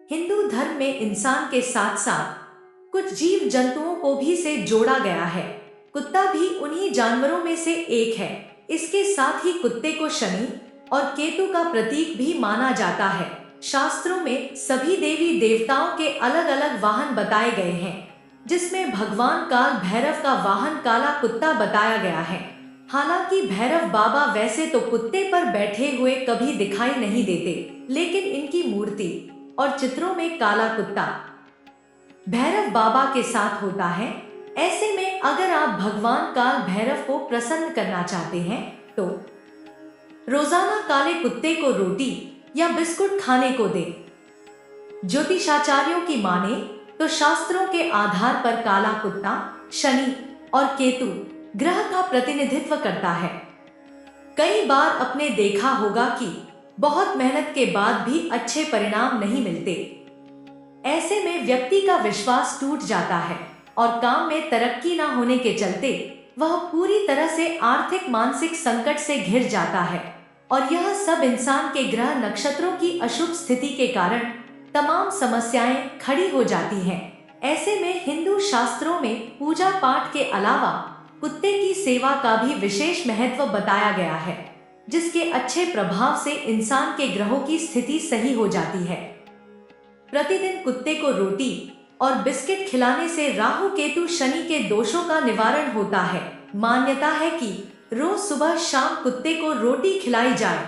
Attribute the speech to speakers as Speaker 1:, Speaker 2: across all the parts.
Speaker 1: हिंदू धर्म में इंसान के साथ साथ कुछ जीव जंतुओं को भी से जोड़ा गया है। कुत्ता भी उन्हीं जानवरों में से एक है। इसके साथ ही कुत्ते को शनि और केतु का प्रतीक भी माना जाता है। शास्त्रों में सभी देवी देवताओं के अलग अलग वाहन बताए गए हैं, जिसमें भगवान काल भैरव का वाहन काला कुत्ता बताया गया है। हालांकि भैरव बाबा वैसे तो कुत्ते पर बैठे हुए कभी दिखाई नहीं देते, लेकिन इनकी मूर्ति और चित्रों में काला कुत्ता भैरव बाबा के साथ होता है। ऐसे में अगर आप भगवान काल भैरव को प्रसन्न करना चाहते हैं तो रोजाना काले कुत्ते को रोटी या बिस्कुट खाने को दें। ज्योतिषाचार्यों की माने तो शास्त्रों के आधार पर काला कुत्ता शनि और केतु ग्रह का प्रतिनिधित्व करता है। कई बार आपने देखा होगा कि बहुत मेहनत के बाद भी अच्छे परिणाम नहीं मिलते। ऐसे में व्यक्ति का विश्वास टूट जाता है और काम में तरक्की न होने के चलते वह पूरी तरह से आर्थिक मानसिक संकट से घिर जाता है। और यह सब इंसान के ग्रह नक्षत्रों की अशुभ स्थिति के कारण तमाम समस्याएं खड़ी हो जाती हैं। ऐसे में हिंदू शास्त्रों में पूजा पाठ के अलावा कुत्ते की सेवा का भी विशेष महत्व बताया गया है, जिसके अच्छे प्रभाव से इंसान के ग्रहों की स्थिति सही हो जाती है। प्रतिदिन कुत्ते को रोटी और बिस्किट खिलाने से राहु केतु शनि के दोषों का निवारण होता है। मान्यता है कि रोज सुबह शाम कुत्ते को रोटी खिलाई जाए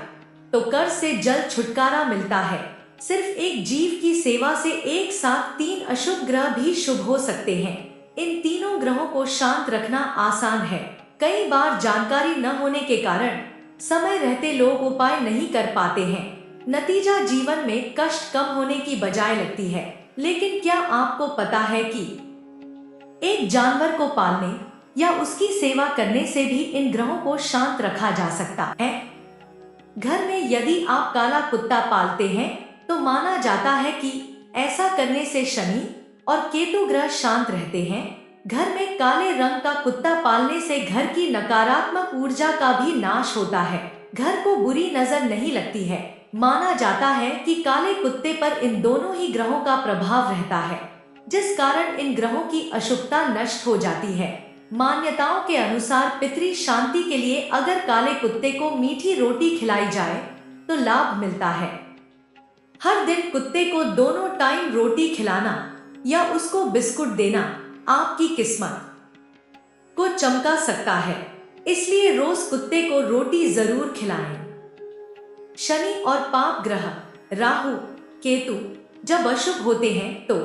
Speaker 1: तो कर्ज से जल्द छुटकारा मिलता है। सिर्फ एक जीव की सेवा से एक साथ 3 अशुभ ग्रह भी शुभ हो सकते हैं। इन तीनों ग्रहों को शांत रखना आसान है। कई बार जानकारी न होने के कारण समय रहते लोग उपाय नहीं कर पाते हैं। नतीजा जीवन में कष्ट कम होने की बजाय लगती है। लेकिन क्या आपको पता है कि एक जानवर को पालने या उसकी सेवा करने से भी इन ग्रहों को शांत रखा जा सकता है। घर में यदि आप काला कुत्ता पालते हैं तो माना जाता है कि ऐसा करने से शनि और केतु ग्रह शांत रहते हैं। घर में काले रंग का कुत्ता पालने से घर की नकारात्मक ऊर्जा का भी नाश होता है। घर को बुरी नजर नहीं लगती है। माना जाता है कि काले कुत्ते पर इन दोनों ही ग्रहों का प्रभाव रहता है, जिस कारण इन ग्रहों की अशुभता नष्ट हो जाती है। मान्यताओं के अनुसार पितृ शांति के लिए अगर काले कुत्ते को मीठी रोटी खिलाई जाए तो लाभ मिलता है। हर दिन कुत्ते को दोनों टाइम रोटी खिलाना या उसको बिस्कुट देना आपकी किस्मत को चमका सकता है, इसलिए रोज कुत्ते को रोटी जरूर खिलाएं। शनि और पाप ग्रह राहु केतु जब अशुभ होते हैं तो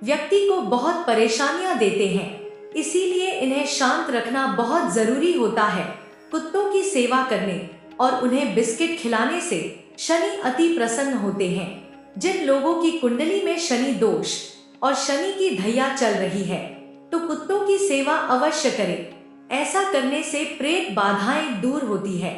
Speaker 1: व्यक्ति को बहुत परेशानियां देते हैं, इसीलिए इन्हें शांत रखना बहुत जरूरी होता है। कुत्तों की सेवा करने और उन्हें बिस्किट खिलाने से शनि अति प्रसन्न होते हैं। जिन लोगों की कुंडली में शनि दोष और शनि की ढैया चल रही है तो कुत्तों की सेवा अवश्य करें। ऐसा करने से प्रेत बाधाएं दूर होती है।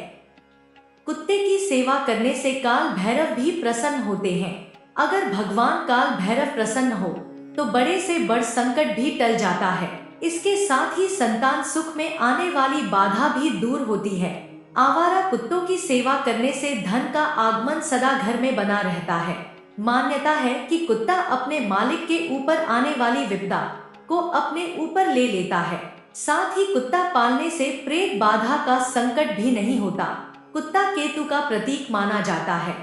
Speaker 1: कुत्ते की सेवा करने से काल भैरव भी प्रसन्न होते हैं। अगर भगवान काल भैरव प्रसन्न हो तो बड़े से बड़ संकट भी टल जाता है। इसके साथ ही संतान सुख में आने वाली बाधा भी दूर होती है। आवारा कुत्तों की सेवा करने से धन का आगमन सदा घर में बना रहता है। मान्यता है कि कुत्ता अपने मालिक के ऊपर आने वाली विपदा को अपने ऊपर ले लेता है। साथ ही कुत्ता पालने से प्रेत बाधा का संकट भी नहीं होता। कुत्ता केतु का प्रतीक माना जाता है।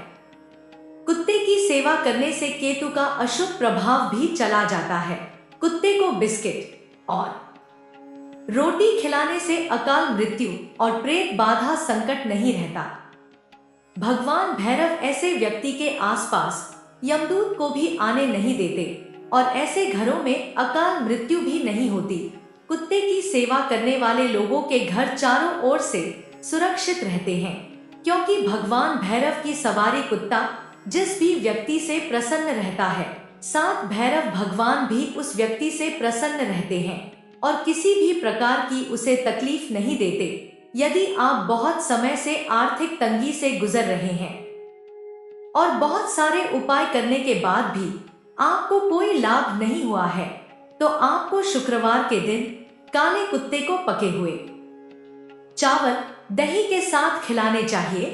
Speaker 1: कुत्ते की सेवा करने से केतु का अशुभ प्रभाव भी चला जाता है। कुत्ते को बिस्किट और रोटी खिलाने से अकाल मृत्यु और प्रेत बाधा संकट नहीं रहता। भगवान भैरव ऐसे व्यक्ति के आसपास यमदूत को भी आने नहीं देते और ऐसे घरों में अकाल मृत्यु भी नहीं होती। कुत्ते की सेवा करने वाले लोगों के घर चारों ओर से सुरक्षित रहते हैं, क्योंकि भगवान भैरव की सवारी कुत्ता जिस भी व्यक्ति से प्रसन्न रहता है, साथ भैरव भगवान भी उस व्यक्ति से प्रसन्न रहते हैं और किसी भी प्रकार की उसे तकलीफ नहीं देते। यदि आप बहुत समय से आर्थिक तंगी से गुजर रहे हैं और बहुत सारे उपाय करने के बाद भी आपको कोई लाभ नहीं हुआ है, तो आपको शुक्रवार के दिन काले कुत्ते को पके हुए चावल दही के साथ खिलाने चाहिए।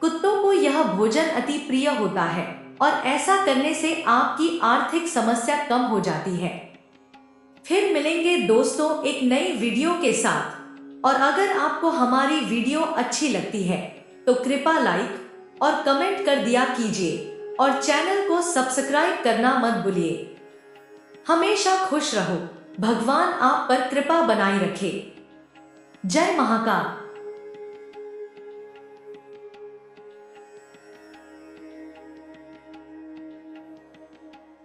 Speaker 1: कुत्तों को यह भोजन अति प्रिय होता है और ऐसा करने से आपकी आर्थिक समस्या कम हो जाती है। फिर मिलेंगे दोस्तों एक नई वीडियो के साथ। और अगर आपको हमारी वीडियो अच्छी लगती है तो कृपया लाइक और कमेंट कर दिया कीजिए और चैनल को सब्सक्राइब करना मत भूलिए। हमेशा खुश रहो, भगवान आप पर कृपा बनाए रखे। जय महाकाल।